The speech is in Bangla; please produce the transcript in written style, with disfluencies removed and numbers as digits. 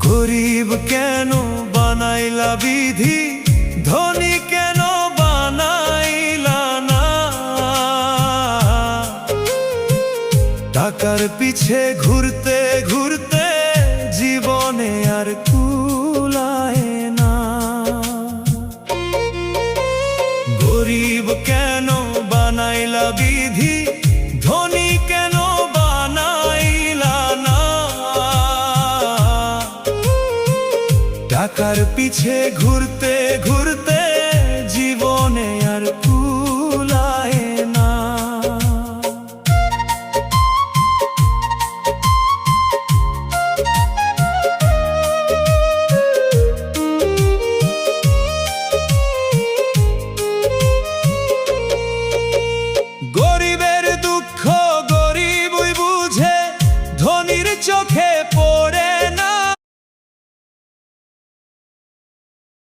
গরিব কেন বানাইলা বিধি, ধনী কেন বানাইলা না। টাকার পিছে ঘুরতে ঘুরতে জীবনে আর কুলায় না। গরিব কেন বানাইলা বিধি, ধনী কেন বানাইলা না। টাকার পিছে ঘুরতে ঘুরতে